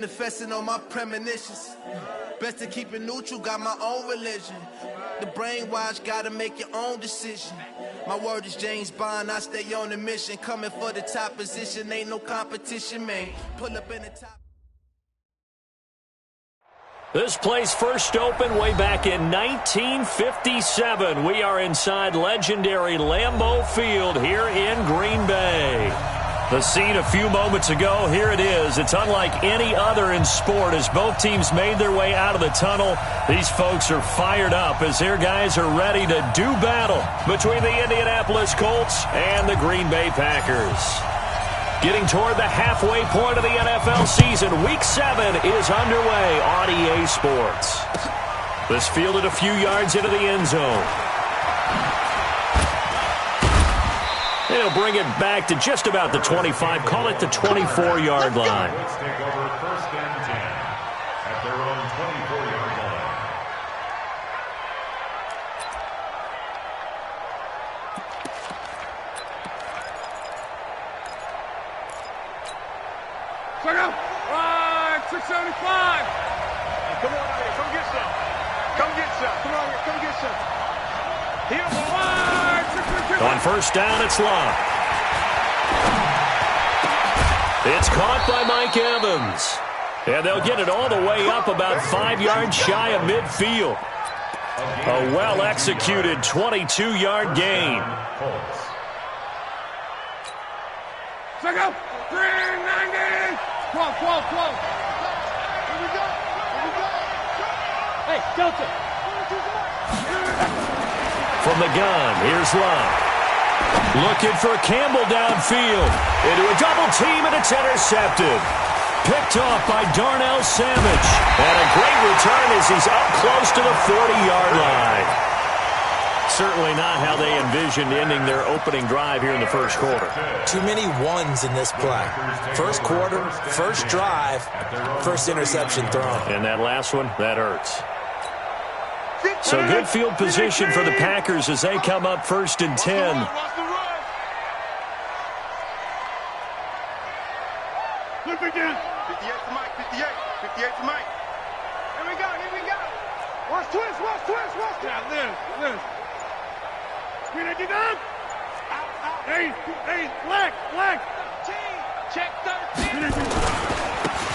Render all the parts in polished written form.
Manifesting on my premonitions. Best to keep it neutral, got my own religion. The brainwash, gotta make your own decision. My word is James Bond, I stay on the mission. Coming for the top position, ain't no competition, man. Pull up in the top. This place first opened way back in 1957. We are inside legendary Lambeau Field here in Green Bay. The scene a few moments ago, here it is. It's unlike any other in sport as both teams made their way out of the tunnel. These folks are fired up as their guys are ready to do battle between the Indianapolis Colts and the Green Bay Packers. Getting toward the halfway point of the NFL season, Week 7 is underway on EA Sports. This fielded a few yards into the end zone. They'll bring it back to just about the 25, call it the 24-yard line. Let's take over first and 10 at their own 24-yard line. Check out. Right, 675. Come on out here. Come get some. Come get some. Come on here. Come get some. Here, right, 675. On first down, it's Love. It's caught by Mike Evans. And they'll get it all the way up about 5 yards shy of midfield. A well-executed 22-yard gain. Check out. 390. 12. Here we go. Hey, Delta. From the gun, here's Love. Looking for Campbell downfield. Into a double team, and it's intercepted. Picked off by Darnell Savage. And a great return as he's up close to the 40-yard line. Certainly not how they envisioned ending their opening drive here in the first quarter. Too many ones in this play. First quarter, first drive, first interception thrown. And that last one, that hurts. So good field position for the Packers as they come up first and 10. Look again. 58 to Mike, 58 to Mike. Here we go. Watch twist. Yeah, Liz. You know, get down. Hey, black. Check 13.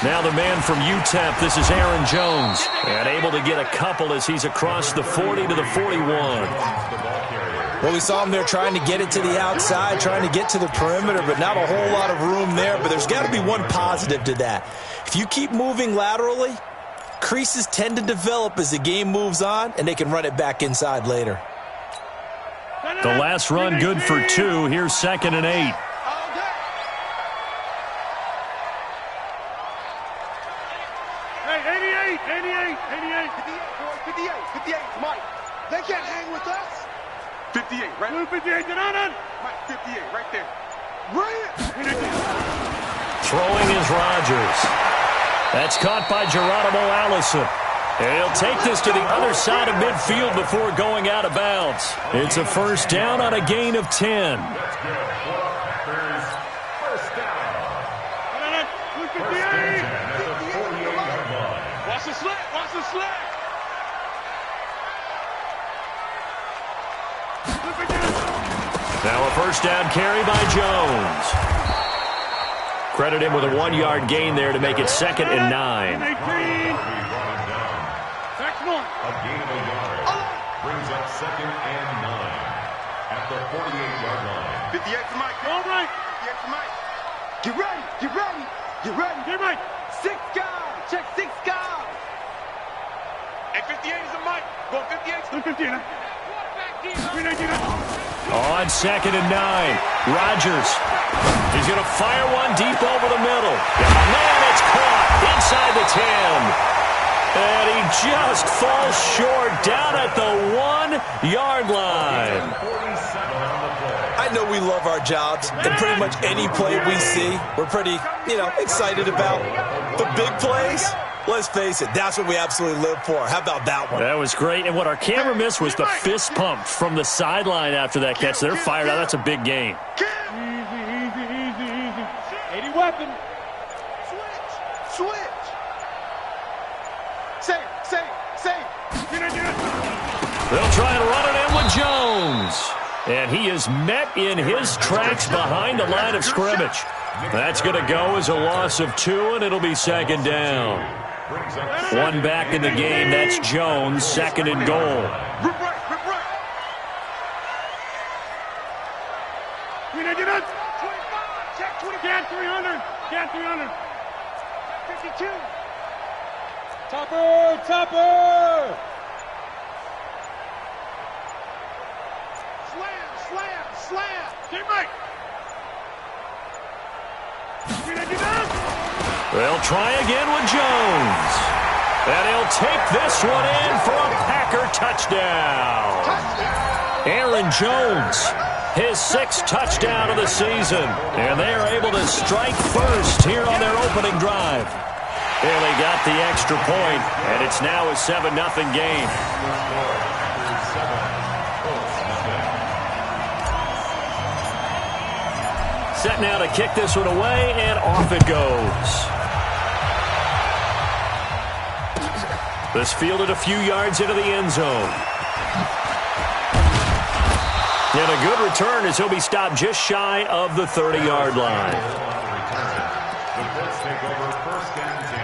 Now the man from UTEP, this is Aaron Jones. And able to get a couple as he's across the 40 to the 41. Well, we saw him there trying to get it to the outside, trying to get to the perimeter, but not a whole lot of room there. But there's got to be one positive to that. If you keep moving laterally, creases tend to develop as the game moves on, and they can run it back inside later. The last run good for 2. Here's 2nd and 8. Hey, 88. 58, Mike. They can't hang with us. 58, right? Blue 58, get on. Mike, 58, right there. Right. Throwing is Rodgers. That's caught by Geronimo Allison. And he'll take this to the other side of midfield before going out of bounds. It's a first down on a gain of 10. That's good for the Packers. First down. Blue 58. First and 10 at the 48-yard line. Watch the slant. Now a first down carry by Jones. Credit him with a 1-yard gain there to make it 2nd and 9. 18. Excellent. A gain of a yard brings up 2nd and 9 at the 48-yard line. 58 to Mike. All right. 58 to Mike. Get ready. Get right. 6 guys. Check 6 guys. And 58 is a Mike. Go 58. Blue 58. 319. On 2nd and 9. Rodgers. He's going to fire one deep over the middle. Oh, man, it's caught inside the 10. And he just falls short down at the 1-yard line. I know we love our jobs, and pretty much any play we see, we're pretty, excited about. The big plays, let's face it, that's what we absolutely live for. How about that one? That was great. And what our camera missed was the fist pump from the sideline after that catch. They're fired out. That's a big gain. Easy. 80 weapon. Switch. They'll try and run it in with Jones. And he is met in his tracks behind the line of scrimmage. That's going to go as a loss of 2, and it'll be second down. One back in the game. That's Jones, second and goal. Get 300. Get 300. 52. Topper. Topper. Slam. Teammate. They'll try again with Jones. And he'll take this one in for a Packer touchdown. Aaron Jones, his 6th touchdown of the season. And they are able to strike first here on their opening drive. And they got the extra point, and it's now a 7-0 game. Set now to kick this one away, and off it goes. This fielded a few yards into the end zone. And a good return as he'll be stopped just shy of the 30-yard line. The Colts take over 1st and 10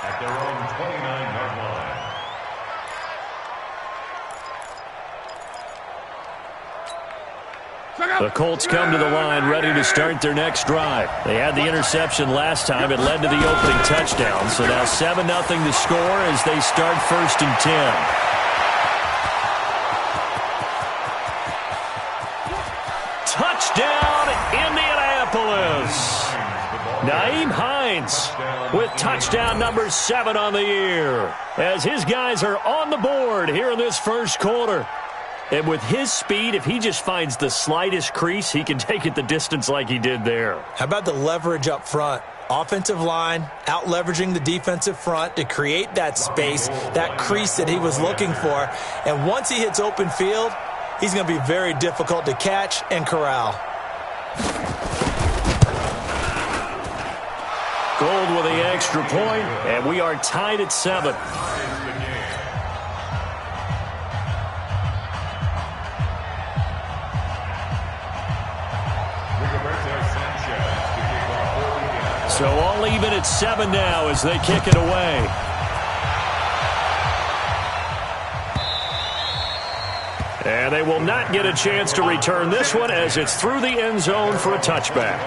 at their own 29-yard line. The Colts come to the line ready to start their next drive. They had the interception last time. It led to the opening touchdown. So now 7-0 to score as they start 1st and 10. Touchdown, Indianapolis. Nyheim Hines with touchdown number 7 on the year as his guys are on the board here in this first quarter. And with his speed, if he just finds the slightest crease, he can take it the distance like he did there. How about the leverage up front? Offensive line out-leveraging the defensive front to create that space, that crease that he was looking for. And once he hits open field, he's going to be very difficult to catch and corral. Gold with the extra point, and we are tied at 7. So all even at 7 now as they kick it away. And they will not get a chance to return this one as it's through the end zone for a touchback.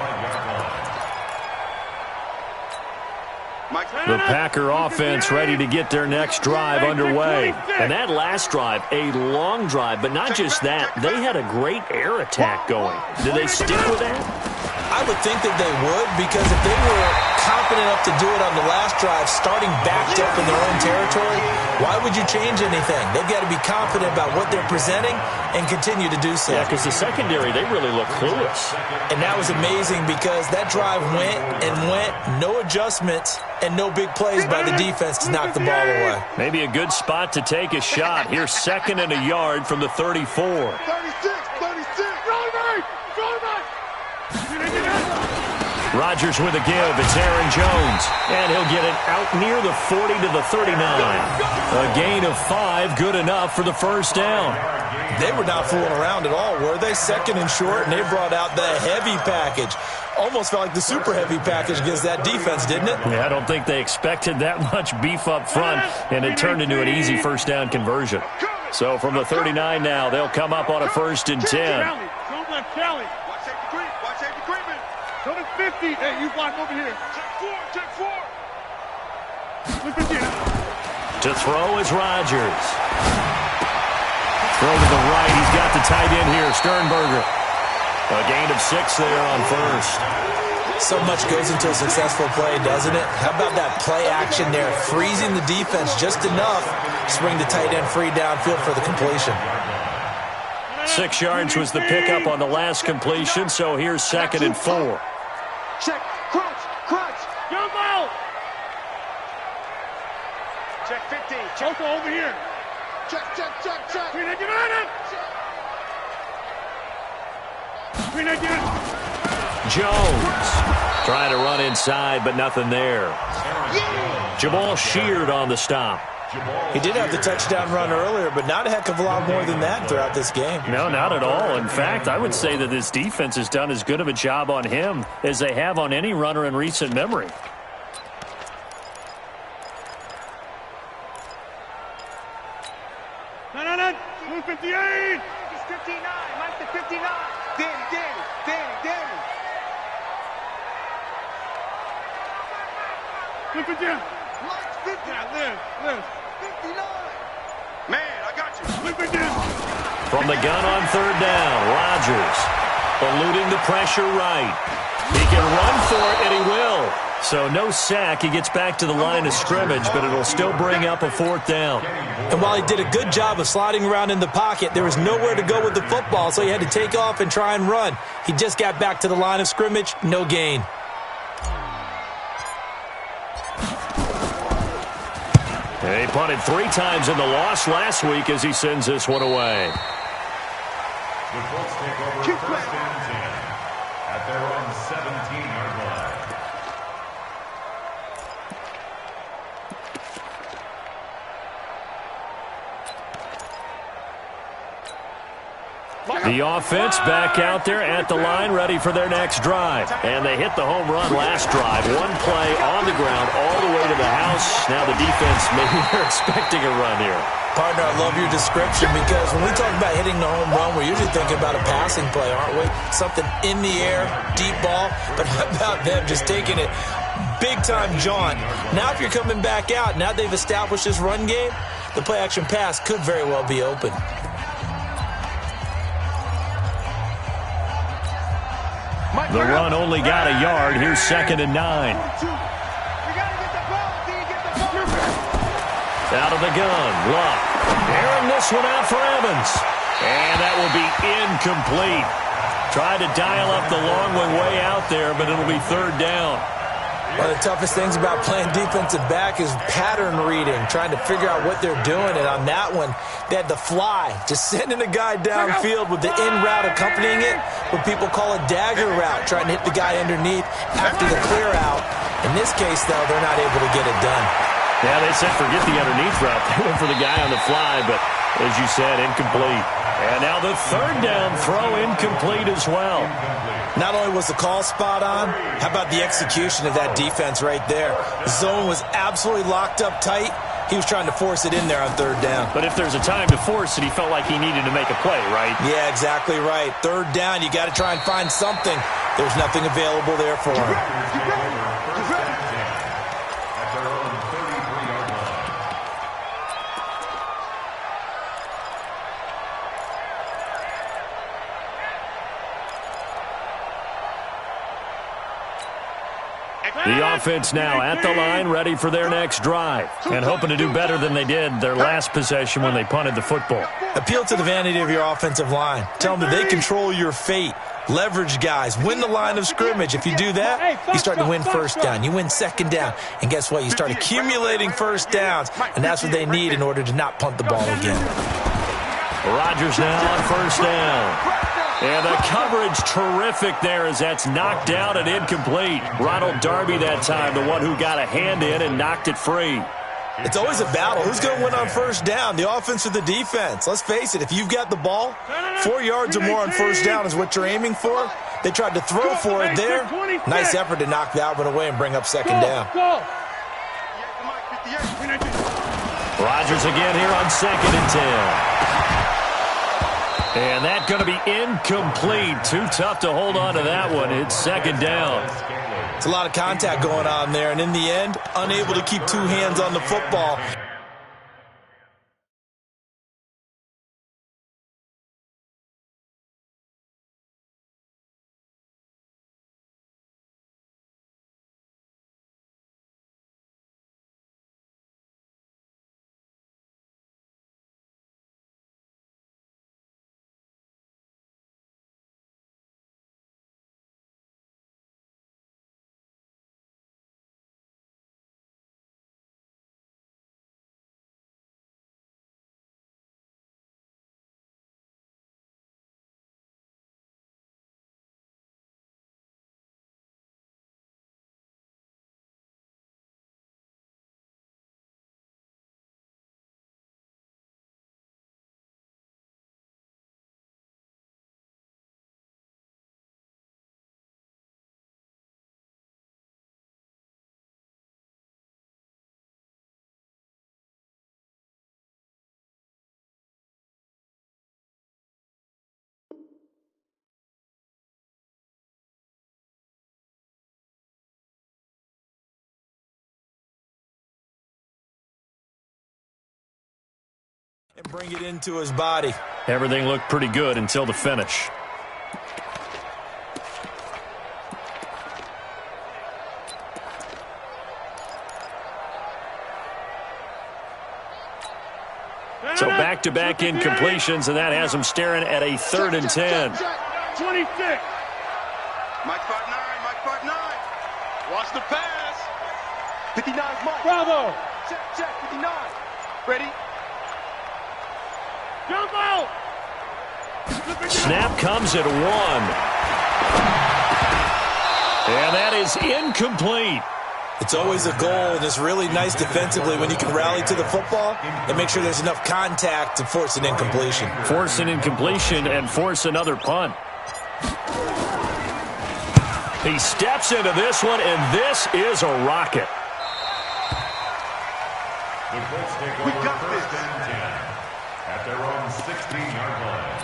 The Packer offense ready to get their next drive underway. And that last drive, a long drive, but not just that. They had a great air attack going. Did they stick with that? I would think that they would, because if they were confident enough to do it on the last drive, starting backed up in their own territory, why would you change anything? They've got to be confident about what they're presenting and continue to do so. Yeah, because the secondary, they really look clueless. And that was amazing because that drive went and went, no adjustments, and no big plays by the defense to knock the ball away. Maybe a good spot to take a shot. Here's 2nd and a yard from the 34. 36. Rodgers with a give. It's Aaron Jones. And he'll get it out near the 40 to the 39. A gain of 5, good enough for the first down. They were not fooling around at all, were they? 2nd and short, and they brought out the heavy package. Almost felt like the super heavy package against that defense, didn't it? Yeah, I don't think they expected that much beef up front, and it turned into an easy first down conversion. So from the 39 now, they'll come up on a 1st and 10. Don't let Kelly. Watch safety creeping. Go to 50. Hey, you block over here. Check 4. To throw is Rodgers. Throw to the right. He's got the tight end here, Sternberger. A gain of 6 there on 1st. So much goes into a successful play, doesn't it? How about that play action there, freezing the defense just enough to bring the tight end free downfield for the completion. 6 yards was the pickup on the last completion, so here's 2nd and 4. Check. Crunch. Jump out. Check 15. Check over here. Check. Jones trying to run inside, but nothing there. Jamal Sheard on the stop. He did have the touchdown run earlier, but not a heck of a lot more than that throughout this game. No, not at all. In fact, I would say that this defense has done as good of a job on him as they have on any runner in recent memory. No, 58! He's 59. Mike's the 59. Danny. 50. Mike's 50. Yeah, live. 59. Man, I got you. 50. From the gun on third down, Rodgers eluding the pressure right. He can run for it, and he will. So no sack. He gets back to the line of scrimmage, but it'll still bring up a fourth down. And while he did a good job of sliding around in the pocket, there was nowhere to go with the football, so he had to take off and try and run. He just got back to the line of scrimmage, no gain. And he punted 3 times in the loss last week as he sends this one away. The Colts take over first and 10 at their own 17-yard line. The offense back out there at the line, ready for their next drive. And they hit the home run last drive. One play on the ground all the way to the house. Now the defense, maybe they're expecting a run here. Partner, I love your description because when we talk about hitting the home run, we're usually thinking about a passing play, aren't we? Something in the air, deep ball. But how about them just taking it big-time jaunt? Now if you're coming back out, now they've established this run game, the play-action pass could very well be open. The run only got a yard. Here's 2nd and 9. Out of the gun, Luck. Airing this one out for Evans. And that will be incomplete. Tried to dial up the long one way out there, but it'll be 3rd down. One of the toughest things about playing defensive back is pattern reading, trying to figure out what they're doing. And on that one, they had the fly, just sending a guy downfield with the in route accompanying it, what people call a dagger route, trying to hit the guy underneath after the clear out. In this case, though, they're not able to get it done. Yeah, they said forget the underneath route. They went for the guy on the fly, but as you said, incomplete. And now the 3rd down throw incomplete as well. Not only was the call spot on, how about the execution of that defense right there? The zone was absolutely locked up tight. He was trying to force it in there on 3rd down. But if there's a time to force it, he felt like he needed to make a play, right? Yeah, exactly right. 3rd down, you got to try and find something. There's nothing available there for him. The offense now at the line, ready for their next drive, and hoping to do better than they did their last possession when they punted the football. Appeal to the vanity of your offensive line. Tell them that they control your fate. Leverage guys. Win the line of scrimmage. If you do that, you start to win 1st down. You win 2nd down. And guess what? You start accumulating 1st downs, and that's what they need in order to not punt the ball again. Rodgers now on 1st down. And the coverage terrific there as that's knocked out and incomplete. Ronald Darby that time, the one who got a hand in and knocked it free. It's always a battle. Who's going to win on 1st down, the offense or the defense? Let's face it, if you've got the ball, 4 yards or more on 1st down is what you're aiming for. They tried to throw for it there. Nice effort to knock that one away and bring up 2nd down. Rodgers again here on 2nd and 10. And that's going to be incomplete. Too tough to hold on to that one. It's 2nd down. It's a lot of contact going on there, and in the end, unable to keep 2 hands on the football. And bring it into his body. Everything looked pretty good until the finish. So back-to-back incompletions, and that has him staring at a 3rd and 10. 26. Mike 5'9", Mike 5'9". Watch the pass. 59's Mike. Bravo. Check, 59. Ready? Jump out. Snap comes at 1. And that is incomplete. It's always a goal, and it's really nice defensively when you can rally to the football and make sure there's enough contact to force an incompletion. Force an incompletion and force another punt. He steps into this one, and this is a rocket. The Colts take over first and 10 at their own 16-yard line.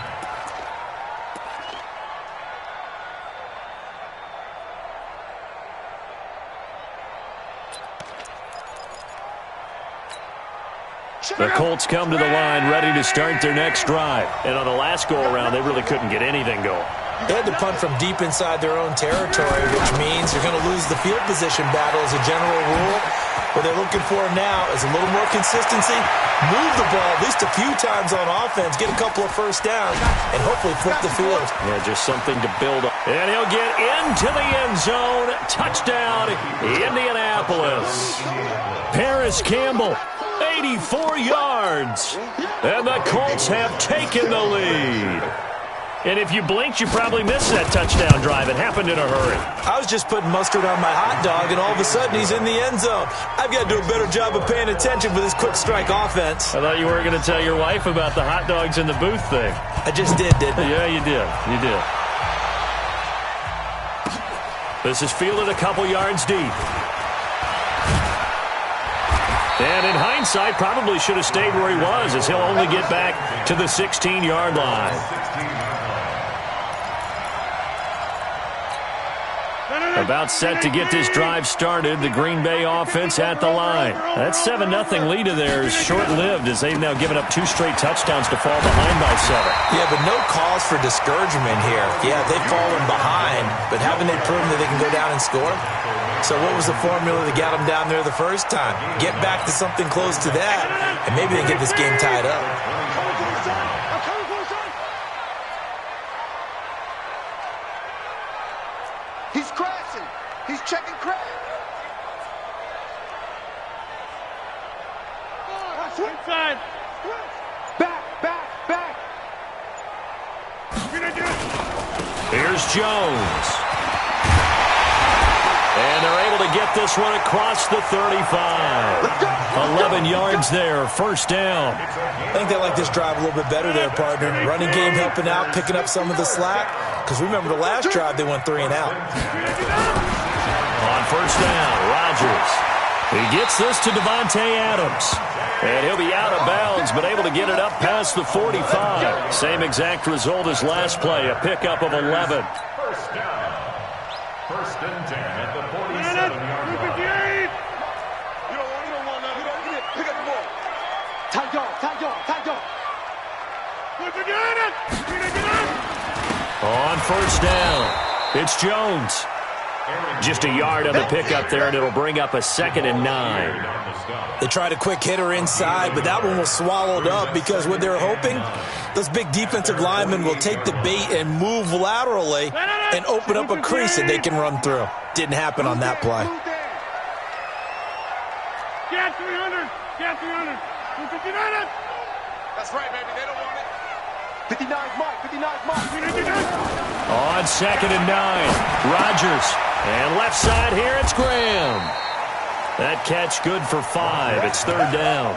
The Colts come to the line ready to start their next drive. And on the last go-around, they really couldn't get anything going. They had to punt from deep inside their own territory, which means you're going to lose the field position battle as a general rule. What they're looking for now is a little more consistency, move the ball at least a few times on offense, get a couple of first downs, and hopefully flip the field. Yeah, just something to build on. And he'll get into the end zone. Touchdown, Indianapolis. Paris Campbell, 84 yards. And the Colts have taken the lead. And if you blinked, you probably missed that touchdown drive. It happened in a hurry. I was just putting mustard on my hot dog, and all of a sudden he's in the end zone. I've got to do a better job of paying attention for this quick strike offense. I thought you were going to tell your wife about the hot dogs in the booth thing. I just did, didn't I? Yeah, you did. You did. This is fielded a couple yards deep. And in hindsight, probably should have stayed where he was, as he'll only get back to the 16-yard line. About set to get this drive started. The Green Bay offense at the line. That 7-0 lead of theirs short-lived, as they've now given up 2 straight touchdowns to fall behind by 7. Yeah, but no cause for discouragement here. Yeah, they've fallen behind, but haven't they proven that they can go down and score? So what was the formula that got them down there the first time? Get back to something close to that, and maybe they get this game tied up. He's crashing. He's checking crash. Inside. Back. Here's Jones. And they're able to get this one across the 35. 11 yards there, first down. I think they like this drive a little bit better there, partner. Running game helping out, picking up some of the slack. Because remember, the last drive, they went 3 and out. On first down, Rodgers. He gets this to Devontae Adams. And he'll be out of bounds, but able to get it up past the 45. Same exact result as last play, a pickup of 11. First down. First and 10 at the 47-yard line. You don't want nothing. Pick up the ball. Tight yard. On first down, it's Jones. Just a yard on the pickup there, and it'll bring up a 2nd and 9. They tried a quick hitter inside, but that one was swallowed up because what they're hoping, those big defensive linemen will take the bait and move laterally and open up a crease that they can run through. Didn't happen on that play. Get 300. 59. That's right, baby. They don't want it. 59's Mike. On 2nd and 9, Rodgers. And left side here, it's Graham. That catch good for 5. It's 3rd down.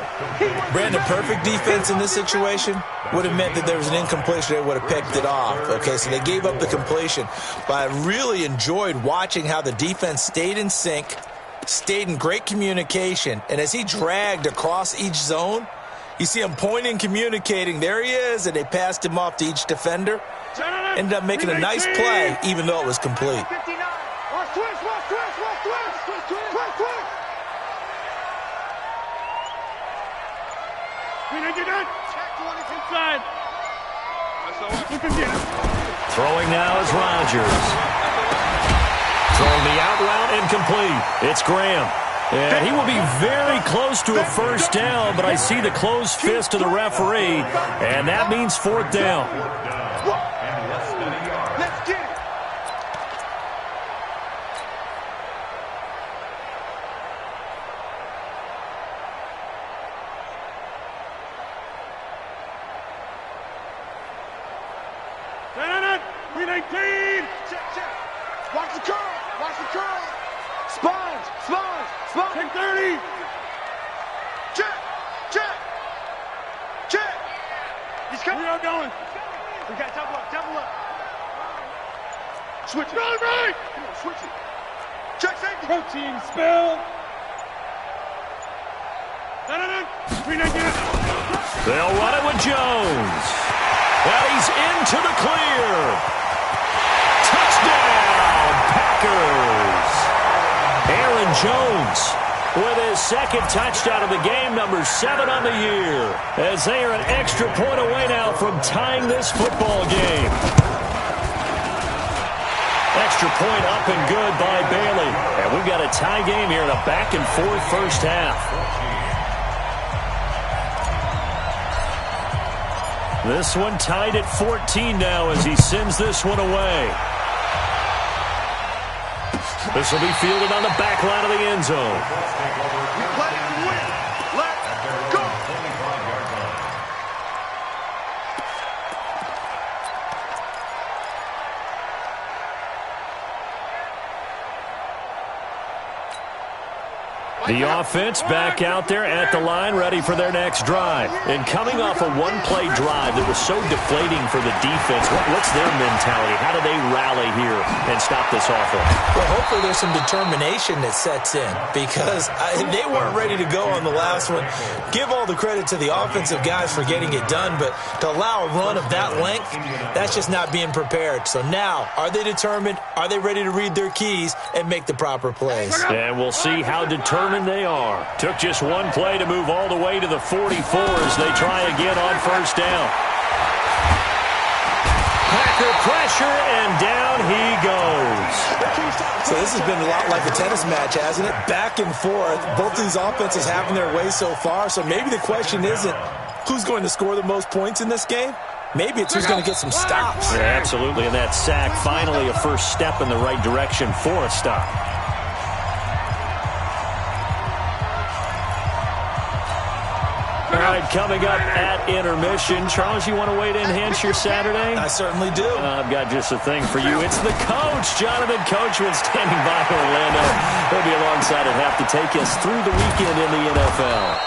Brandon, perfect defense in this situation would have meant that there was an incompletion. They would have picked it off. Okay, so they gave up the completion. But I really enjoyed watching how the defense stayed in sync, stayed in great communication. And as he dragged across each zone, you see him pointing, communicating. There he is, and they passed him off to each defender. Ended up making a nice play, even though it was complete. Inside. Throwing now is Rodgers. Throwing the out route incomplete. It's Graham. And he will be very close to a first down, but I see the closed fist of the referee, and that means fourth down. Let's get it. Check. Watch the curl. Sponge. 10-30. Check. He's coming. We are going. We got double up. Switch it. Right. Come on, switch it. Check safety. Protein spill. They'll run it with Jones. Well, he's into the clear. Touchdown, Packers. Aaron Jones with his second touchdown of the game, number 7 on the year, as they are an extra point away now from tying this football game. Extra point up and good by Bailey. And we've got a tie game here in a back-and-forth first half. This one tied at 14 now as he sends this one away. This will be fielded on the back line of the end zone. Let's go. The offense back out there at the line, ready for their next drive. And coming off a one-play drive that was so deflating for the defense, what's their mentality? How do they rally here and stop this offense? Well, hopefully there's some determination that sets in, because they weren't ready to go on the last one. Give all the credit to the offensive guys for getting it done, but to allow a run of that length, that's just not being prepared. So now, are they determined? Are they ready to read their keys and make the proper plays? And we'll see how determined they are. Took just one play to move all the way to the 44 as they try again on first down. Packer pressure, and down he goes. So this has been a lot like a tennis match, hasn't it? Back and forth. Both these offenses having their way so far. So maybe the question isn't who's going to score the most points in this game. Maybe it's who's going to get some stops. Yeah, absolutely. And that sack, finally a first step in the right direction for a stop. All right, coming up at intermission. Charles, you want to wait to enhance your Saturday? I certainly do. I've got just a thing for you. It's the coach, Jonathan Coachman, standing by Orlando. He'll be alongside at half to take us through the weekend in the NFL.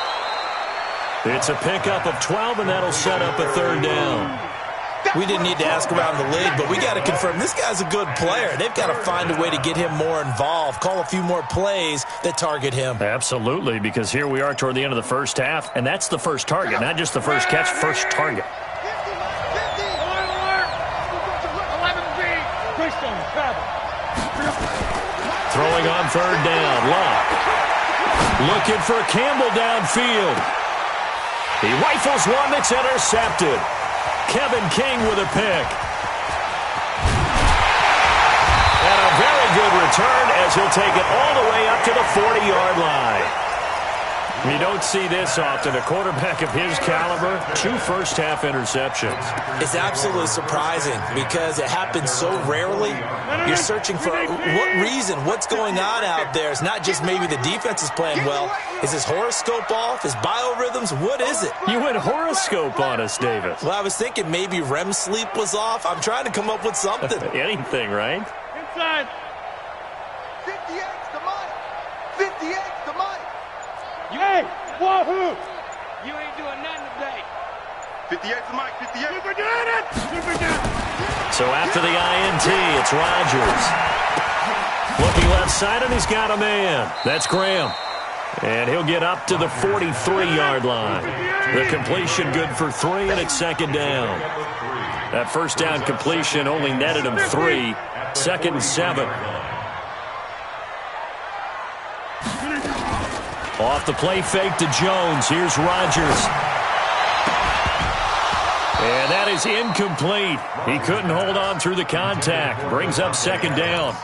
It's a pickup of 12, and that'll set up a third down. We didn't need to ask around the league, but we got to confirm this guy's a good player. They've got to find a way to get him more involved, call a few more plays that target him. Absolutely, because here we are toward the end of the first half, and that's the first target, not just the first catch, first target. Throwing on third down, Locke. Looking for Campbell downfield. He rifles one that's intercepted. Kevin King with a pick. And a very good return as he'll take it all the way up to the 40-yard line. You don't see this often. A quarterback of his caliber, 2 first-half interceptions. It's absolutely surprising because it happens so rarely. You're searching for what reason, what's going on out there. It's not just maybe the defense is playing well. Is his horoscope off? His biorhythms? What is it? You went horoscope on us, Davis. Well, I was thinking maybe REM sleep was off. I'm trying to come up with something. Anything, right? Inside. 58's the money. 58's the money. Hey, wahoo! You ain't doing nothing today. 58's the mic. 58. Super Janet! Super Janet! So after the INT, it's Rodgers. Looking left side, and he's got a man. That's Graham. And he'll get up to the 43-yard line. The completion good for 3, and it's second down. That first down completion only netted him 3. Second and 7. Off the play fake to Jones. Here's Rodgers. And that is incomplete. He couldn't hold on through the contact. Brings up second down.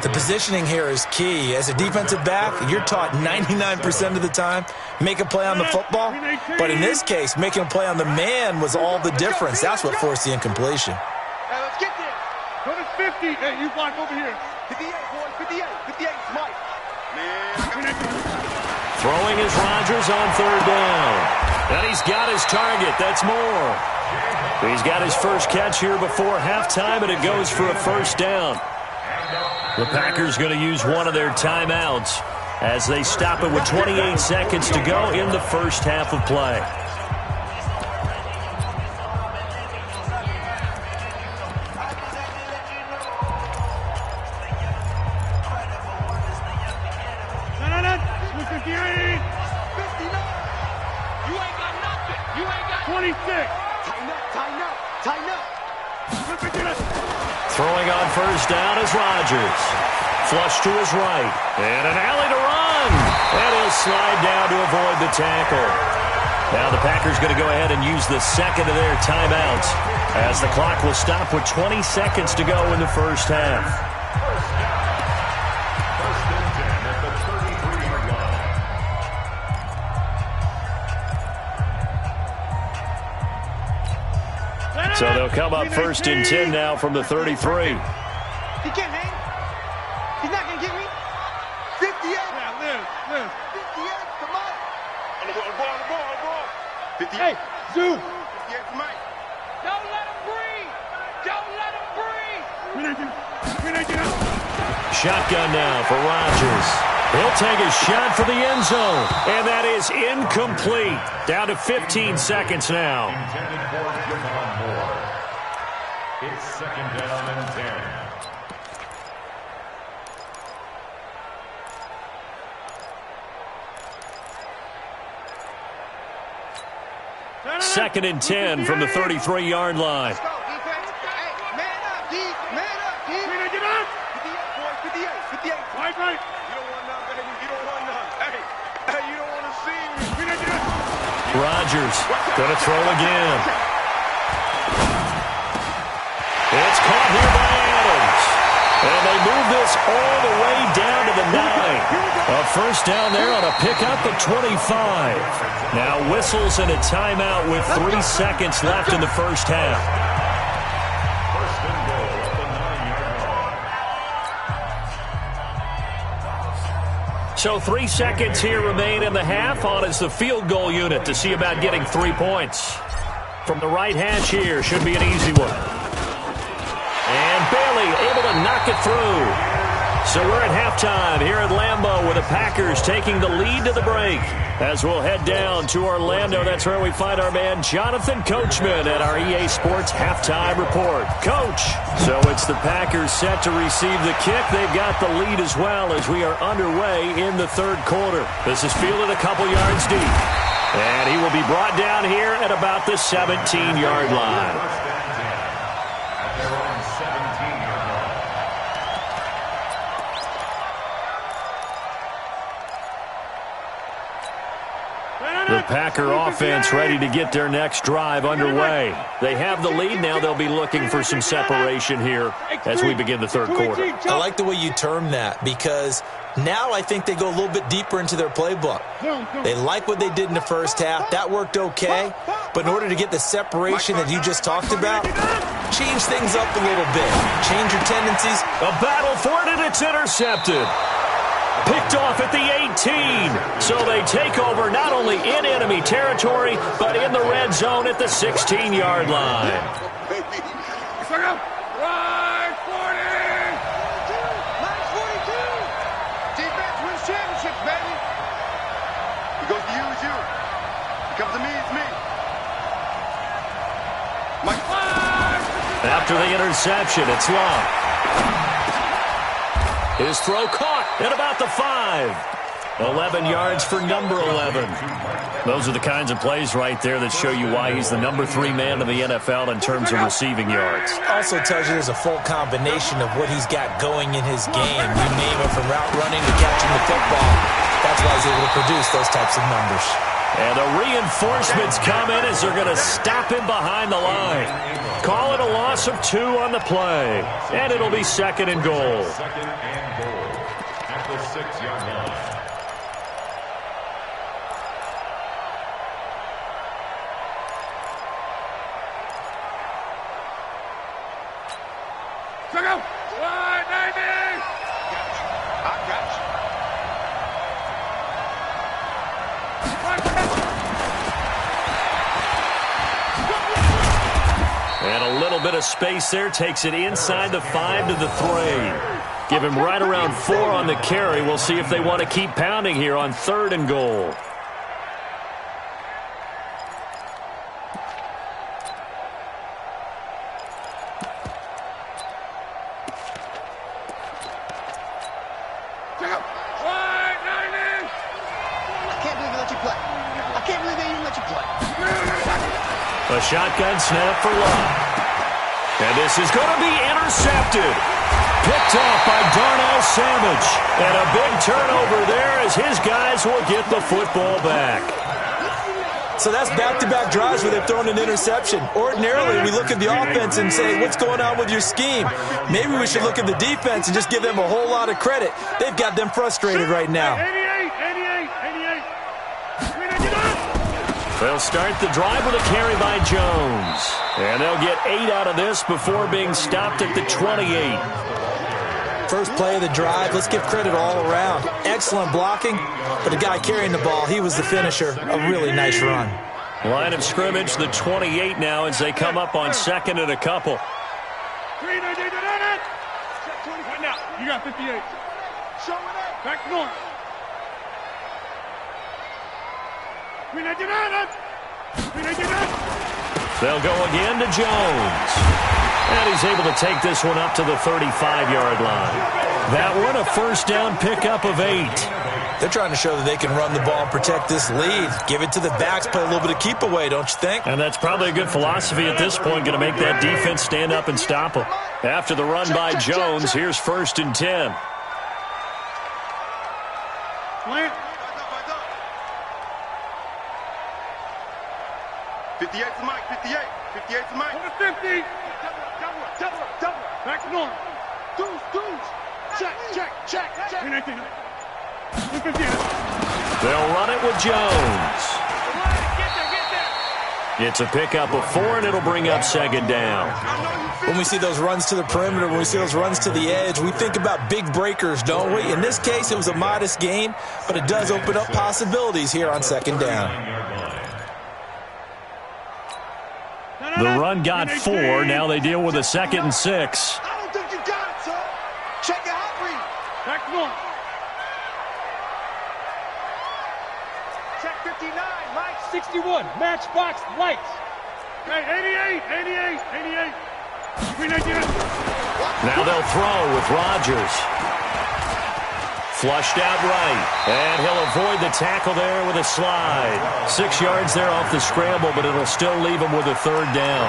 The positioning here is key. As a defensive back, you're taught 99% of the time, make a play on the football. But in this case, making a play on the man was all the difference. That's what forced the incompletion. Hey, let's get there. Go to 50. Hey, you block over here. 58, boys. 58. 58, Mike. Man. Throwing is Rodgers on third down. And he's got his target. That's Moore. He's got his first catch here before halftime, and it goes for a first down. The Packers going to use one of their timeouts as they stop it with 28 seconds to go in the first half of play. No. 58. 59. You ain't got nothing. You ain't got 26. Tighten up. Tighten up. Tighten up. Throwing on first down is Rodgers. Flush to his right. And an alley to run. And he'll slide down to avoid the tackle. Now the Packers going to go ahead and use the second of their timeouts as the clock will stop with 20 seconds to go in the first half. First and 10 at the 33-yard line. So they'll come up first and 10 now from the 33. He can't hang. He's not going to get me. 58. Yeah, live. 58 to Mike. On the ball. 58. Hey, Zoo. 58 to Mike. Don't let him breathe. Don't let him breathe. Shotgun now for Rodgers. He'll take a shot for the end zone. And that is incomplete. Down to 15 seconds now. Intended for Javon Moore. It's second down and 10. Second and 10 from the 33-yard line. Let's go, defense. Hey, man up, D. Man up, D. 58, boys. 58. 58. Right. You don't want none, baby. You don't want none. Hey, you don't want to see me. Rodgers going to throw again. It's caught here by Adams. And they move this all the way down to the 9. A first down there on a pickup at 25. Now whistles and a timeout with 3 seconds left in the first half. First and goal at the 9-yard line. So 3 seconds here remain in the half. On is the field goal unit to see about getting 3 points. From the right hash here, should be an easy one. And Bailey able to knock it through. So we're at halftime here at Lambeau with the Packers taking the lead to the break. As we'll head down to Orlando, that's where we find our man Jonathan Coachman at our EA Sports Halftime Report. Coach, so it's the Packers set to receive the kick. They've got the lead as well as we are underway in the third quarter. This is fielded a couple yards deep. And he will be brought down here at about the 17-yard line. At their own 17-yard line. The Packer offense ready to get their next drive underway. They have the lead. Now they'll be looking for some separation here as we begin the third quarter. I like the way you term that because now I think they go a little bit deeper into their playbook. They like what they did in the first half. That worked okay. But in order to get the separation that you just talked about, change things up a little bit. Change your tendencies. A battle for it, and it's intercepted. Picked off at the 18. So they take over not only in enemy territory, but in the red zone at the 16-yard line. Right, 40. Minus 42. Defense wins championships, baby. He goes to you, it's you. He comes to me, it's me. Mike. After the interception, it's long. His throw caught at about the 5. 11 yards for number 11. Those are the kinds of plays right there that show you why he's the number 3 man in the NFL in terms of receiving yards. Also tells you there's a full combination of what he's got going in his game. You name it, from route running to catching the football. That's why he's able to produce those types of numbers. And the reinforcements come in as they're going to stop him behind the line. Call it a loss of 2 on the play. And it'll be 2nd and goal. Second and goal at the 6-yard line. Check out. Wide 90. I got you. And a little bit of space there takes it inside the 5 to the 3. Give him right around 4 on the carry. We'll see if they want to keep pounding here on 3rd and goal. Wide 90. I can't believe they let you play. I can't believe they even let you play. A shotgun snap for Love. And this is going to be intercepted. Picked off by Darnell Savage. And a big turnover there as his guys will get the football back. So that's back-to-back drives where they've thrown an interception. Ordinarily, we look at the offense and say, what's going on with your scheme? Maybe we should look at the defense and just give them a whole lot of credit. They've got them frustrated right now. 88. They'll start the drive with a carry by Jones. And they'll get 8 out of this before being stopped at the 28. First play of the drive, let's give credit all around. Excellent blocking, but the guy carrying the ball, he was the finisher. A really nice run. Line of scrimmage, the 28 now as they come up on 2nd and a couple. Now, you got 58. Show it up. Back north. They'll go again to Jones. And he's able to take this one up to the 35-yard line. That one, a first down pickup of 8. They're trying to show that they can run the ball and protect this lead. Give it to the backs, play a little bit of keep away, don't you think? And that's probably a good philosophy at this point, going to make that defense stand up and stop them. After the run by Jones, here's 1st and 10. Plant. 58 to Mike, 58. 58 to Mike. Over 50. Double. Back north. Deuce. Check. 158. They'll run it with Jones. Get there. It's a pickup of 4, and it'll bring up 2nd down. When we see those runs to the perimeter, when we see those runs to the edge, we think about big breakers, don't we? In this case, it was a modest gain, but it does open up possibilities here on 2nd down. The run got 4. Now they deal with a 2nd and 6. I don't think you got it, son. Check it out, read. Back north. Check 59, Mike. 61. Matchbox lights. Hey, 88. Now they'll throw with Rodgers. Flushed out right. And he'll avoid the tackle there with a slide. 6 yards there off the scramble, but it'll still leave him with a 3rd down.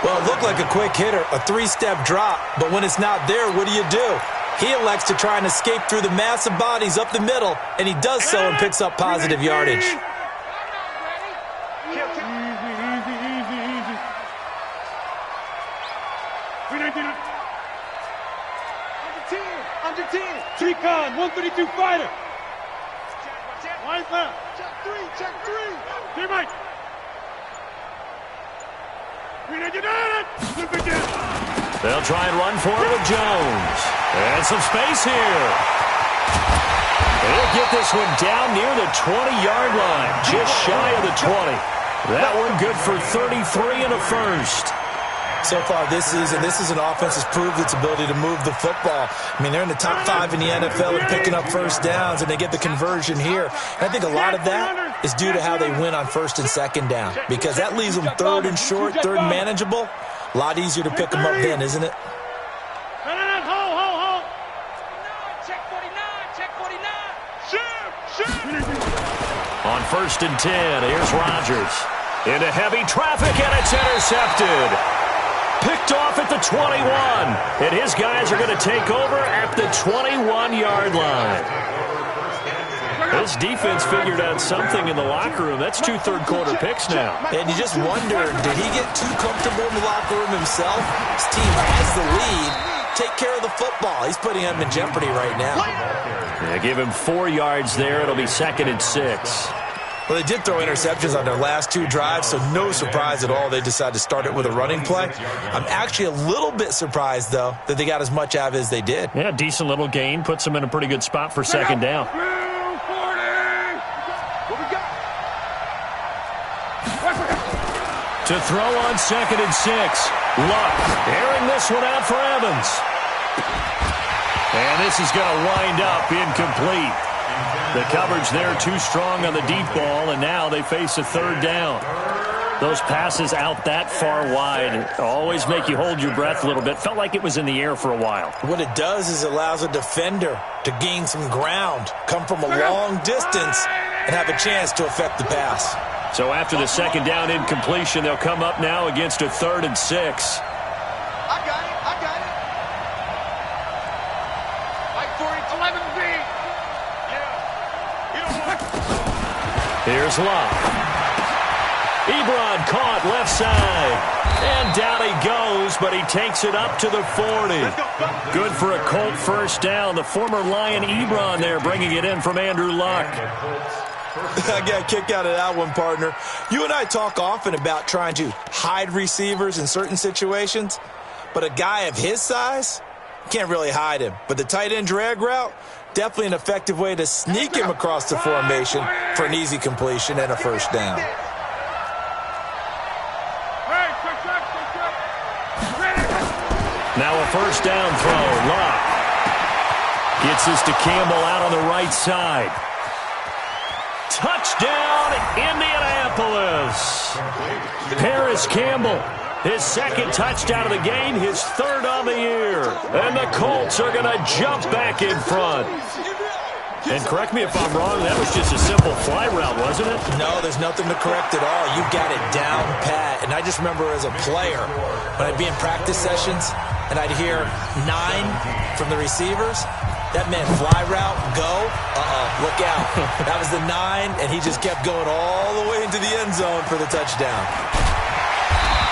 Well, it looked like a quick hitter, a 3-step drop, but when it's not there, what do? He elects to try and escape through the massive bodies up the middle, and he does so and picks up positive yardage. Easy. Under 10. Trecon, 132 fighter. Line's left. Check 3. Here, Mike. They'll try and run for it with Jones. And some space here. They'll get this one down near the 20-yard line, just shy of the 20. That one good for 33 and a first. So far this season, this is an offense that's proved its ability to move the football. I mean, they're in the top 5 in the NFL in picking up first downs, and they get the conversion here. And I think a lot of that is due to how they win on 1st and 2nd down, because that leaves them 3rd and short, 3rd and manageable. A lot easier to pick them up then, isn't it? Hold. Check 49. Shoot. On 1st and 10, here's Rodgers. Into heavy traffic, and it's intercepted. Picked off at the 21. And his guys are going to take over at the 21-yard line. This defense figured out something in the locker room. That's 2 third-quarter picks now. And you just wonder, did he get too comfortable in the locker room himself? His team has the lead. Take care of the football. He's putting him in jeopardy right now. Yeah, give him 4 yards there. It'll be 2nd and 6. Well, they did throw interceptions on their last 2 drives, so no surprise at all they decided to start it with a running play. I'm actually a little bit surprised, though, that they got as much out of it as they did. Yeah, decent little gain. Puts them in a pretty good spot for 2nd down. To throw on 2nd and 6. Luck airing this one out for Evans. And this is going to wind up incomplete. The coverage there too strong on the deep ball, and now they face a 3rd down. Those passes out that far wide always make you hold your breath a little bit. Felt like it was in the air for a while. What it does is it allows a defender to gain some ground, come from a long distance, and have a chance to affect the pass. So after the 2nd down incompletion, they'll come up now against a 3rd and 6. I got it. Fight for it. 11 feet. Yeah. Here's Luck. Ebron caught left side. And down he goes, but he takes it up to the 40. Good for a Colt 1st down. The former Lion Ebron there bringing it in from Andrew Luck. I got a kick out of that one, partner. You and I talk often about trying to hide receivers in certain situations, but a guy of his size, can't really hide him. But the tight end drag route, definitely an effective way to sneak him across the formation for an easy completion and a 1st down. Now a 1st down throw. Luck gets this to Campbell out on the right side. Touchdown, Indianapolis. Paris Campbell, his 2nd touchdown of the game, his 3rd on the year. And the Colts are going to jump back in front. And correct me if I'm wrong, that was just a simple fly route, wasn't it? No, there's nothing to correct at all. You got it down pat. And I just remember as a player, when I'd be in practice sessions and I'd hear 9 from the receivers, that meant fly route, go, look out. That was the 9, and he just kept going all the way into the end zone for the touchdown.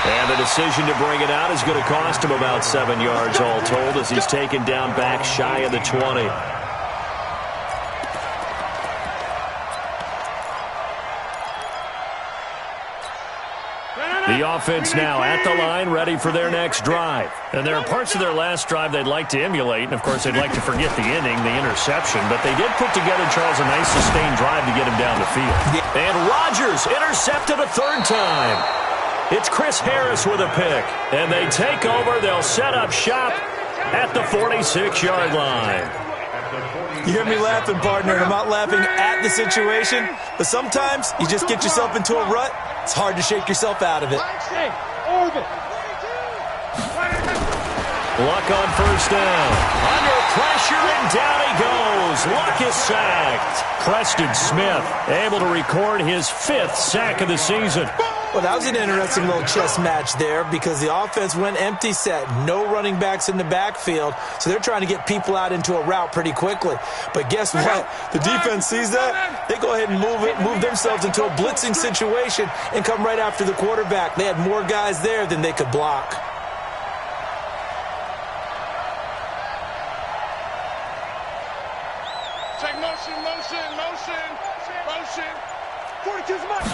And the decision to bring it out is going to cost him about 7 yards all told as he's taken down back shy of the 20. The offense now at the line, ready for their next drive. And there are parts of their last drive they'd like to emulate, and, of course, they'd like to forget the inning, the interception. But they did put together, Charles, a nice sustained drive to get him down the field. And Rodgers intercepted a 3rd time. It's Chris Harris with a pick. And they take over. They'll set up shop at the 46-yard line. You hear me laughing, partner, and I'm not laughing at the situation, but sometimes you just get yourself into a rut. It's hard to shake yourself out of it. Luck on 1st down. Under pressure, and down he goes. Luck is sacked. Preston Smith able to record his 5th sack of the season. Well, that was an interesting little chess match there because the offense went empty set. No running backs in the backfield, so they're trying to get people out into a route pretty quickly. But guess what? The defense sees that. They go ahead and move themselves into a blitzing situation and come right after the quarterback. They had more guys there than they could block. Take motion. 42's much.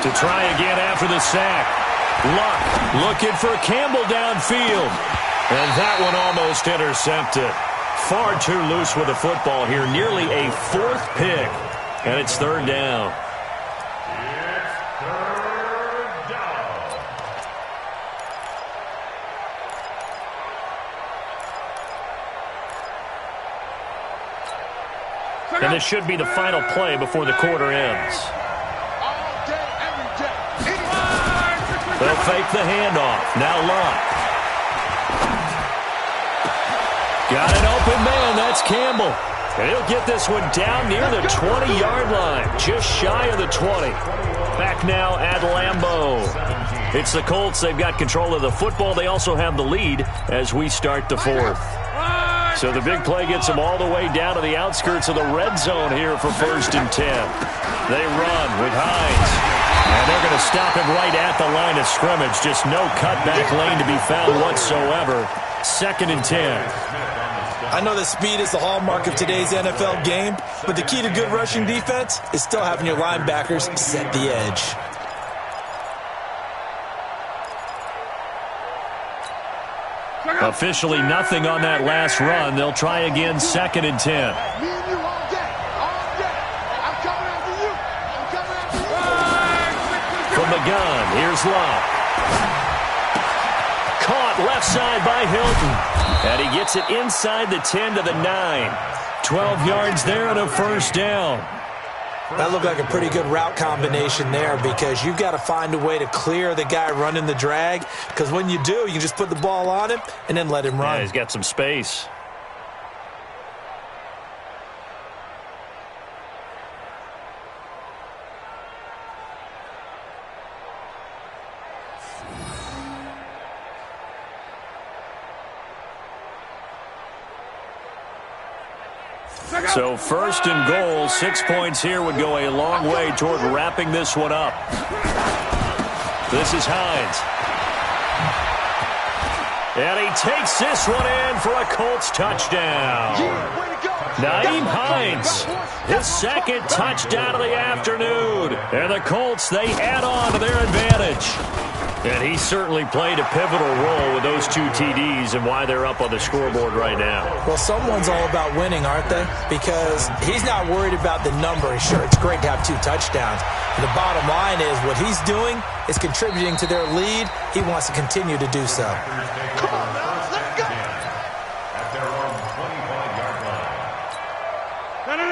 To try again after the sack. Luck looking for Campbell downfield. And that one almost intercepted. Far too loose with the football here. Nearly a 4th pick. And it's 3rd down. And this should be the final play before the quarter ends. They'll fake the handoff. Now Luck. Got an open man. That's Campbell. And he'll get this one down near the 20-yard line. Just shy of the 20. Back now at Lambeau. It's the Colts. They've got control of the football. They also have the lead as we start the 4th. So the big play gets them all the way down to the outskirts of the red zone here for 1st and 10. They run with Hines. And they're going to stop him right at the line of scrimmage. Just no cutback lane to be found whatsoever. 2nd and 10. I know that speed is the hallmark of today's NFL game, but the key to good rushing defense is still having your linebackers set the edge. Officially nothing on that last run. They'll try again 2nd and 10. Me and you all day. All day. I'm coming after you. I'm coming after you. From the gun, here's Love. Caught left side by Hilton. And he gets it inside the 10 to the 9. 12 yards there and a 1st down. That looked like a pretty good route combination there because you've got to find a way to clear the guy running the drag, because when you do, you can just put the ball on him and then let him run. Yeah, he's got some space. So 1st and goal, 6 points here would go a long way toward wrapping this one up. This is Hines. And he takes this one in for a Colts touchdown. Naeem Hines, his 2nd touchdown of the afternoon. And the Colts, they add on to their advantage. And he certainly played a pivotal role with those 2 TDs and why they're up on the scoreboard right now. Well, someone's all about winning, aren't they? Because he's not worried about the number. Sure, it's great to have 2 touchdowns. But the bottom line is what he's doing is contributing to their lead. He wants to continue to do so. Come on, now. Let's go. At their own 25-yard line.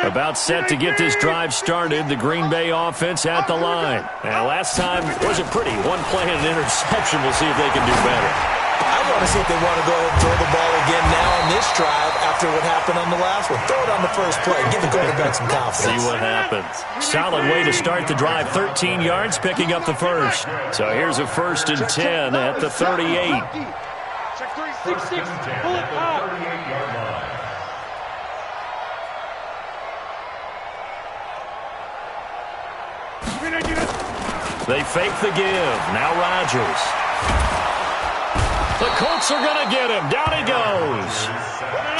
About set to get this drive started, the Green Bay offense at the line. Now, last time wasn't pretty. One play and an interception. We'll see if they can do better. I want to see if they want to go ahead and throw the ball again now on this drive after what happened on the last one. Throw it on the first play. Give the quarterback some confidence. See what happens. Solid way to start the drive. 13 yards, picking up the first. So here's a 1st and 10 at the 38. Check 366. Pull it out. 38-yard line. They fake the give. Now Rodgers. The Colts are going to get him. Down he goes.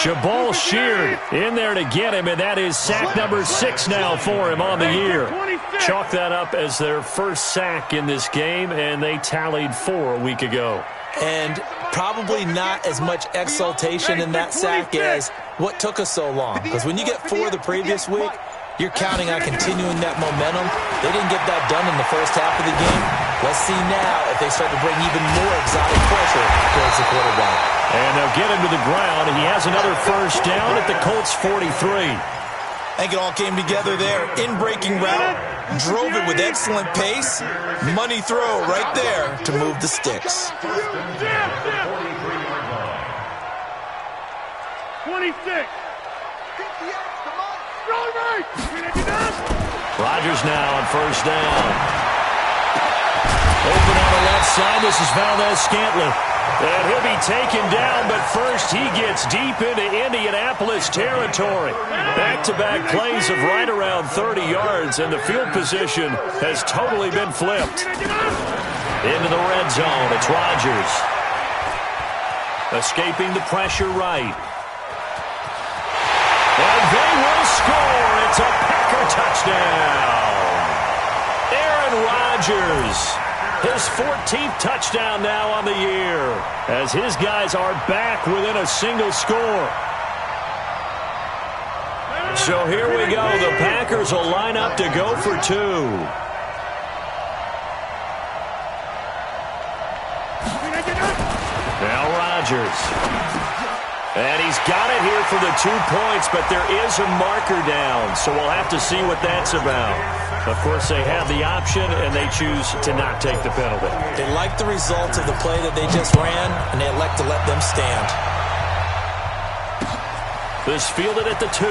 Jabal Sheard in there to get him, and that is sack number 6 now for him on the year. Chalk that up as their first sack in this game, and they tallied 4 a week ago. And probably not as much exultation in that sack as what took us so long. Because when you get 4 the previous week, you're counting on continuing that momentum. They didn't get that done in the first half of the game. Let's see now if they start to bring even more exotic pressure towards the quarterback. And they'll get him to the ground. He has another 1st down at the Colts 43. I think it all came together there. In-breaking route, drove it with excellent pace. Money throw right there to move the sticks. 26. Rodgers now on 1st down. Open on the left side. This is Valdez-Scantling. And he'll be taken down, but first he gets deep into Indianapolis territory. Back-to-back plays of right around 30 yards, and the field position has totally been flipped. Into the red zone. It's Rodgers. Escaping the pressure right. And they will score. It's a Packer touchdown. Aaron Rodgers, his 14th touchdown now on the year, as his guys are back within a single score. So here we go. The Packers will line up to go for 2. Now Rodgers. And he's got it here for the 2 points, but there is a marker down, so we'll have to see what that's about. Of course, they have the option, and they choose to not take the penalty. They like the results of the play that they just ran, and they elect to let them stand. This fielded at the 2.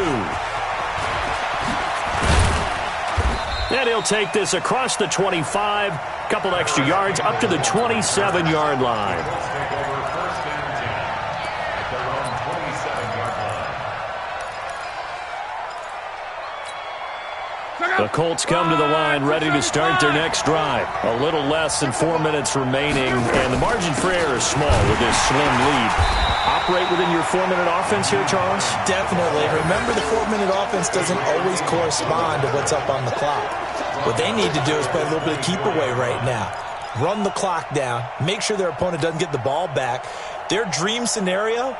And he'll take this across the 25, couple extra yards, up to the 27-yard line. The Colts come to the line ready to start their next drive. A little less than 4 minutes remaining, and the margin for error is small with this slim lead. Operate within your 4-minute offense here, Charles? Definitely. Remember, the 4-minute offense doesn't always correspond to what's up on the clock. What they need to do is play a little bit of keep away right now. Run the clock down. Make sure their opponent doesn't get the ball back. Their dream scenario,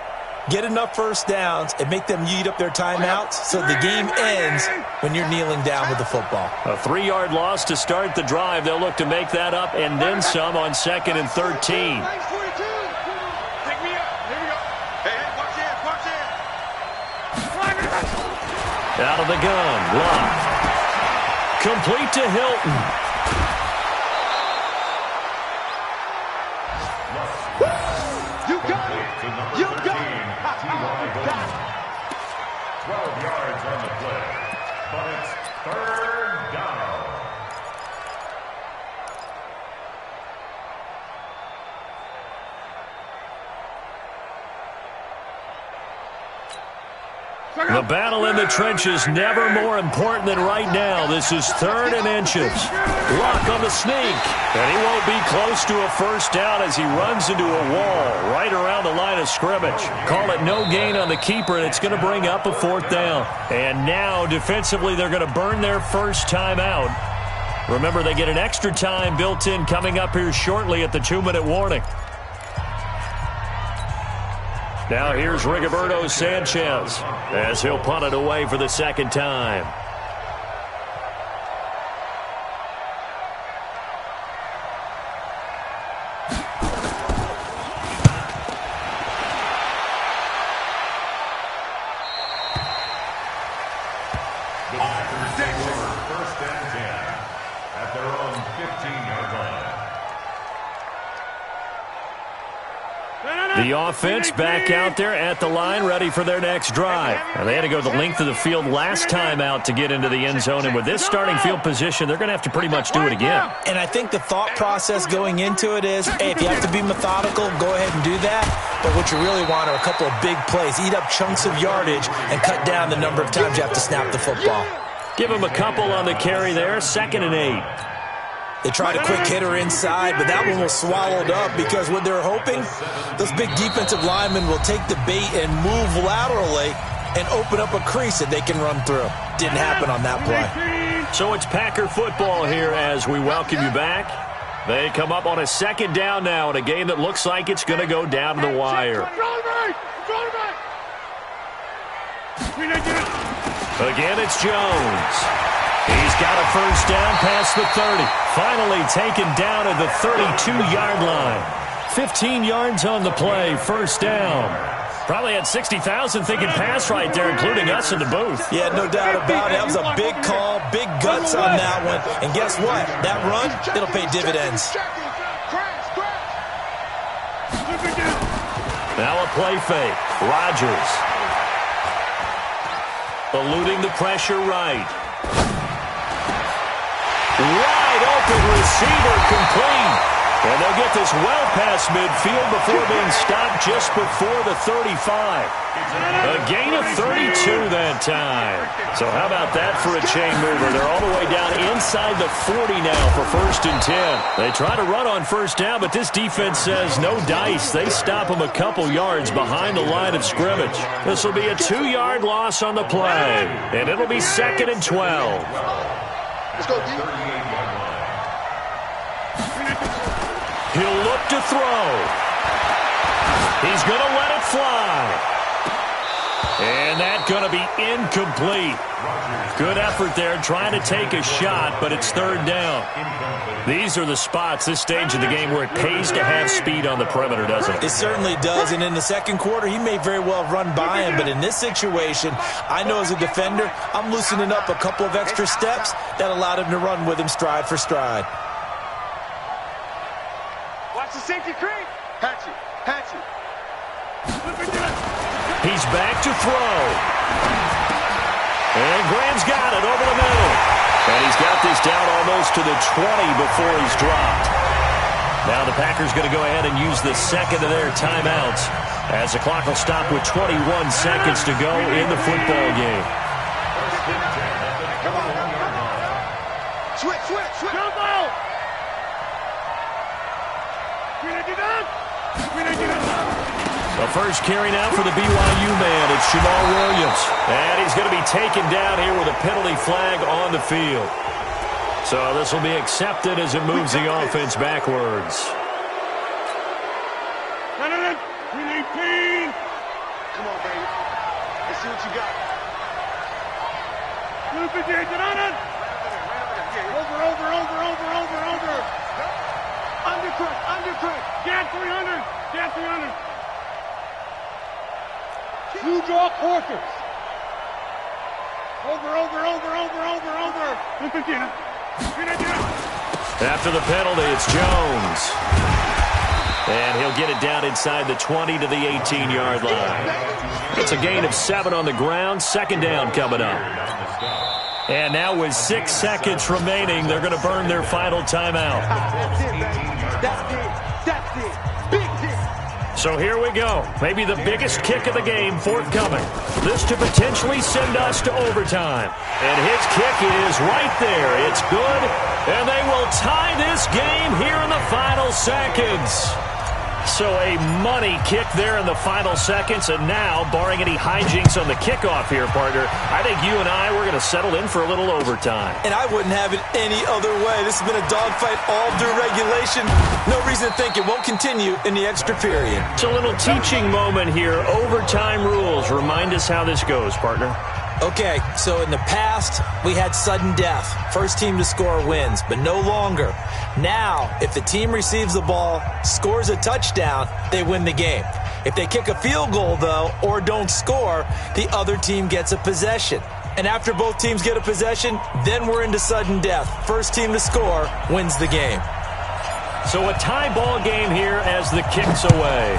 get enough first downs and make them eat up their timeouts so the game ends when you're kneeling down with the football. A 3-yard loss to start the drive. They'll look to make that up and then some on 2nd and 13. Out of the gun, Love. Complete to Hilton. You got it! You got it! 12 yards on the play, but it's 3rd down. The battle in the trenches never more important than right now. This is 3rd and inches. Luck on the sneak. And he won't be close to a first down as he runs into a wall right around the line of scrimmage. Call it no gain on the keeper, and it's going to bring up a 4th down. And now, defensively, they're going to burn their first time out. Remember, they get an extra time built in coming up here shortly at the 2-minute warning. Now here's Rigoberto Sanchez as he'll punt it away for the 2nd time. The Packers take over 1st and 10 at their own 15-yard line. The offense back out there at the line, ready for their next drive. And they had to go the length of the field last time out to get into the end zone. And with this starting field position, they're going to have to pretty much do it again. And I think the thought process going into it is, hey, if you have to be methodical, go ahead and do that. But what you really want are a couple of big plays. Eat up chunks of yardage and cut down the number of times you have to snap the football. Give him a couple on the carry there, 2nd and 8. They tried a quick hitter inside, but that one was swallowed up because what they're hoping, those big defensive linemen will take the bait and move laterally and open up a crease that they can run through. Didn't happen on that play. So it's Packer football here as we welcome you back. They come up on a 2nd down now in a game that looks like it's going to go down to the wire. Again, it's Jones. He's got a first down past the 30. Finally taken down at the 32-yard line. 15 yards on the play, 1st down. Probably had 60,000 thinking pass right there, including us in the booth. Yeah, no doubt about it. That was a big call, big guts on that one. And guess what? That run, it'll pay dividends. Now a play fake. Rodgers. Eluding the pressure right. Wide open receiver complete. And they'll get this well past midfield before being stopped just before the 35. A gain of 32 that time. So how about that for a chain mover? They're all the way down inside the 40 now for 1st and 10. They try to run on first down, but this defense says no dice. They stop them a couple yards behind the line of scrimmage. This will be a 2-yard loss on the play. And it'll be 2nd and 12. Let's go, D. He'll look to throw. He's going to let it fly. And that's going to be incomplete. Good effort there trying to take a shot, but it's 3rd down. These are the spots, this stage of the game, where it pays to have speed on the perimeter, doesn't it? It certainly does, and in the 2nd quarter, he may very well run by him, but in this situation, I know as a defender, I'm loosening up a couple of extra steps that allowed him to run with him stride for stride. Watch the safety creep. Hatchet. He's back to throw. And Graham's got it over the middle. And he's got this down almost to the 20 before he's dropped. Now the Packers going to go ahead and use the 2nd of their timeouts as the clock will stop with 21 seconds to go in the football game. Switch. Jumbo! The first carry now for the BYU man. It's Jamal Williams. And he's going to be taken down here with a penalty flag on the field. So this will be accepted as it moves the offense backwards. 319. Come on, baby. Let's see what you got. Over. Undercut. Get 300. You draw quarters. Over. After the penalty, it's Jones. And he'll get it down inside the 20 to the 18-yard line. It's a gain of 7 on the ground. Second down coming up. And now with 6 seconds remaining, they're going to burn their final timeout. That's it. Big hit. So here we go. Maybe the biggest kick of the game forthcoming. This to potentially send us to overtime. And his kick is right there. It's good. And they will tie this game here in the final seconds. So a money kick there in the final seconds. And now, barring any hijinks on the kickoff here, partner, I think you and I, we're going to settle in for a little overtime. And I wouldn't have it any other way. This has been a dogfight all through regulation. No reason to think it won't continue in the extra period. It's a little teaching moment here. Overtime rules. Remind us how this goes, partner. Okay, so in the past, we had sudden death. First team to score wins, but no longer. Now, if the team receives the ball, scores a touchdown, they win the game. If they kick a field goal, though, or don't score, the other team gets a possession. And after both teams get a possession, then we're into sudden death. First team to score wins the game. So a tie ball game here as the kick's away.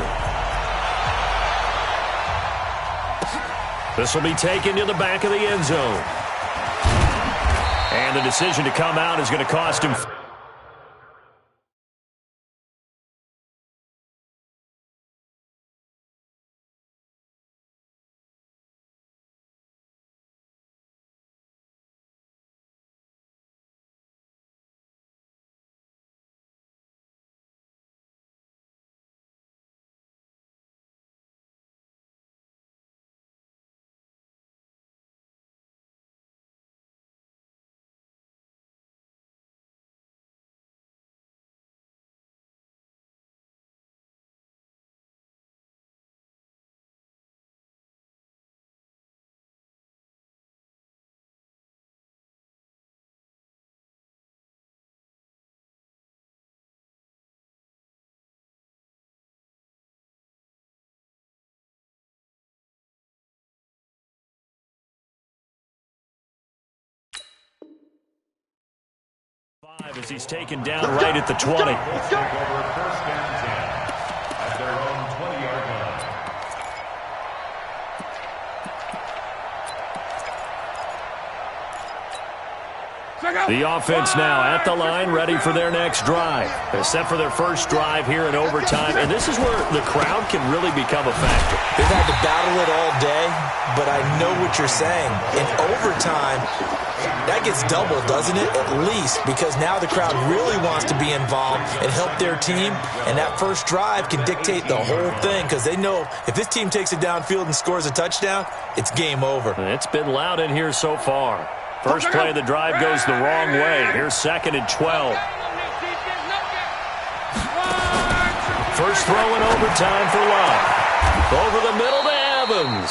This will be taken to the back of the end zone. And the decision to come out is going to cost him. As he's taken down right at the 20. Take over first and 10 at their own 20-yard line. The offense now at the line, ready for their next drive. They're set for their first drive here in overtime, and this is where the crowd can really become a factor. They've had to battle it all day, but I know what you're saying. In overtime, that gets doubled, doesn't it? At least, because now the crowd really wants to be involved and help their team, and that first drive can dictate the whole thing, because they know if this team takes it downfield and scores a touchdown, it's game over. It's been loud in here so far. First play of the drive goes the wrong way. Here's 2nd and 12. First throw in overtime for Love. Over the middle to Evans.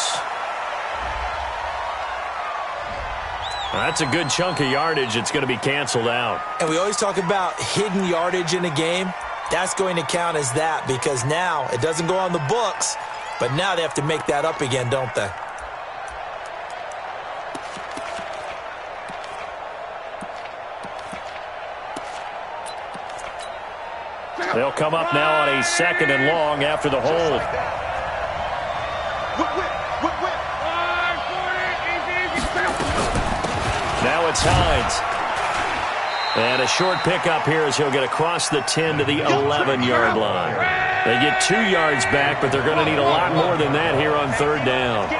That's a good chunk of yardage. It's going to be canceled out. And we always talk about hidden yardage in a game. That's going to count as that, because now it doesn't go on the books, but now they have to make that up again, don't they? They'll come up now on a 2nd and long after the hold. Now it's Hines. And a short pickup here as he'll get across the 10 to the 11-yard line. They get 2 yards back, but they're going to need a lot more than that here on 3rd down.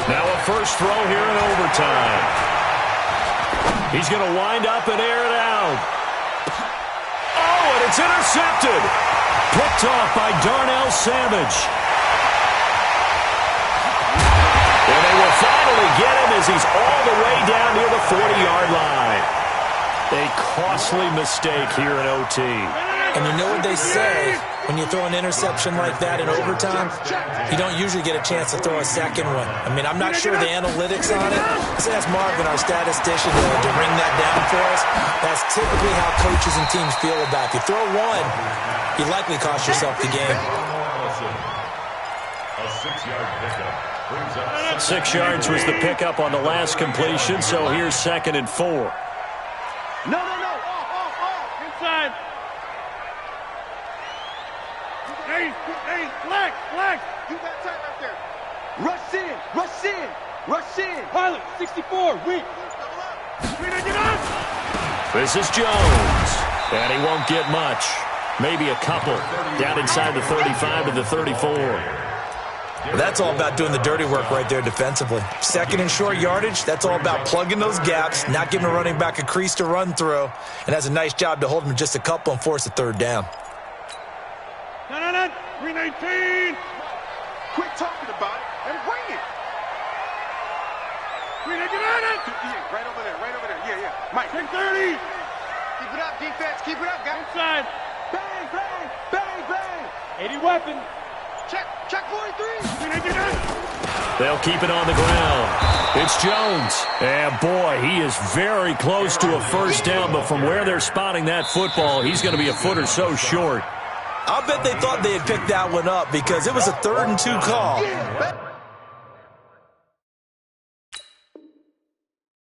Now a first throw here in overtime. He's going to wind up and air it out. Oh, and it's intercepted. Picked off by Darnell Savage. And they will finally get him as he's all the way down near the 40-yard line. A costly mistake here in OT. And you know what they say, when you throw an interception like that in overtime, you don't usually get a chance to throw a second one. I mean, I'm not sure the analytics on it. Let's ask Marvin, our statistician, to ring that down for us. That's typically how coaches and teams feel about it. If you throw one, you likely cost yourself the game. A 6-yard pickup brings up 6 yards was the pickup on the last completion, so here's 2nd and 4. No. Off. Inside. Hey, flex. You got time right there. Rush in. Pilot, 64, weak. Get up. This is Jones, and he won't get much. Maybe a couple down inside the 35 to the 34. Well, that's all about doing the dirty work right there defensively. 2nd and short yardage, that's all about plugging those gaps, not giving a running back a crease to run through, and has a nice job to hold him just a couple and force a 3rd down. No. 319. Quit talking about it and bring it. 319. Right over there. Yeah. Mike. 1030. Keep it up, defense. Keep it up, guys. Inside. Bang. 80 weapon. Check 43. 319. They'll keep it on the ground. It's Jones. And boy, he is very close to a 1st down, but from where they're spotting that football, he's going to be a foot or so short. I'll bet they thought they had picked that one up because it was a 3rd and 2 call.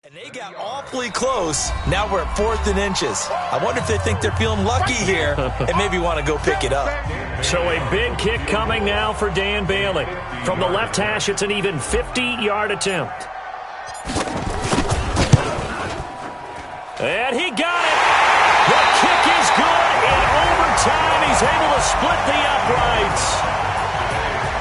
And they got awfully close. Now we're at 4th and inches. I wonder if they think they're feeling lucky here and maybe want to go pick it up. So a big kick coming now for Dan Bailey. From the left hash, it's an even 50-yard attempt. And he got it. The kick is good. In overtime, he's able to split the uprights.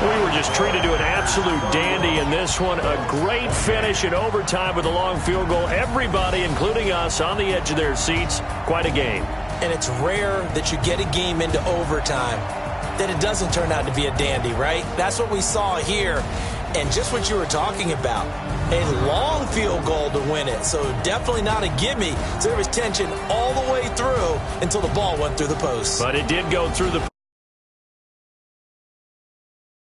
We were just treated to an absolute dandy in this one. A great finish in overtime with a long field goal. Everybody, including us, on the edge of their seats. Quite a game. And it's rare that you get a game into overtime that it doesn't turn out to be a dandy, right? That's what we saw here. And just what you were talking about, a long field goal to win it. So definitely not a gimme. So there was tension all the way through until the ball went through the post. But it did go through the